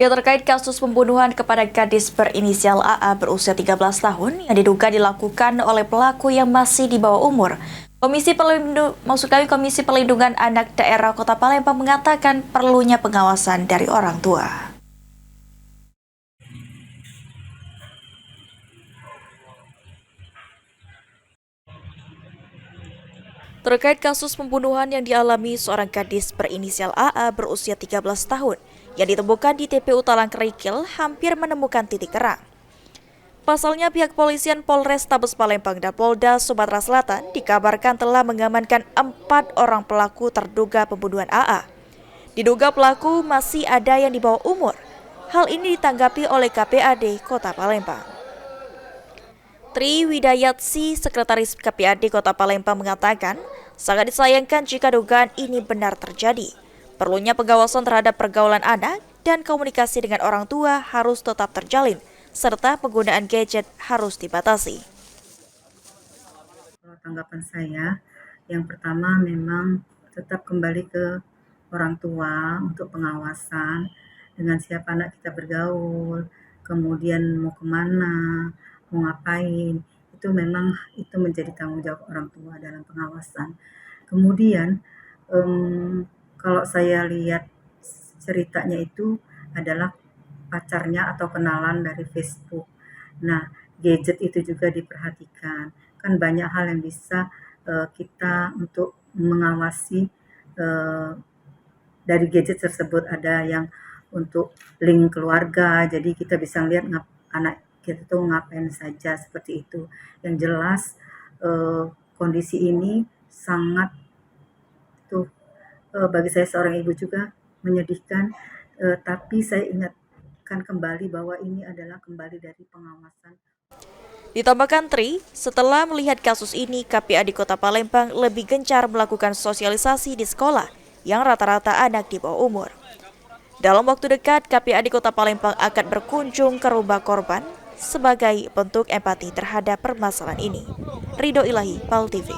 Ya, terkait kasus pembunuhan kepada gadis berinisial AA berusia 13 tahun yang diduga dilakukan oleh pelaku yang masih di bawah umur. Komisi Perlindungan Anak Daerah Kota Palembang mengatakan perlunya pengawasan dari orang tua. Terkait kasus pembunuhan yang dialami seorang gadis berinisial AA berusia 13 tahun yang ditemukan di TPU Talang Kerikil hampir menemukan titik terang. Pasalnya pihak polisian Polrestabes Palembang dan Polda Sumatera Selatan dikabarkan telah mengamankan 4 orang pelaku terduga pembunuhan AA. Diduga pelaku masih ada yang di bawah umur. Hal ini ditanggapi oleh KPAD Kota Palembang. Tri Widayatsi, Sekretaris KPAD Kota Palembang mengatakan, sangat disayangkan jika dugaan ini benar terjadi. Perlunya pengawasan terhadap pergaulan anak dan komunikasi dengan orang tua harus tetap terjalin, serta penggunaan gadget harus dibatasi. Tanggapan saya, yang pertama memang tetap kembali ke orang tua untuk pengawasan dengan siapa anak kita bergaul, kemudian mau kemana, mau ngapain, itu memang itu menjadi tanggung jawab orang tua dalam pengawasan. Kemudian kalau saya lihat ceritanya itu adalah pacarnya atau kenalan dari Facebook. Nah, gadget itu juga diperhatikan. Kan banyak hal yang bisa kita untuk mengawasi dari gadget tersebut. Ada yang untuk link keluarga, jadi kita bisa lihat anak kita tuh ngapain saja seperti itu. Yang jelas kondisi ini sangat tuh bagi saya seorang ibu juga menyedihkan, tapi saya ingatkan kembali bahwa ini adalah kembali dari pengawasan. Ditambahkan Tri, setelah melihat kasus ini, KPAD Kota Palembang lebih gencar melakukan sosialisasi di sekolah yang rata-rata anak di bawah umur. Dalam waktu dekat, KPAD Kota Palembang akan berkunjung ke rumah korban sebagai bentuk empati terhadap permasalahan ini. Ridho Ilahi, PAL TV.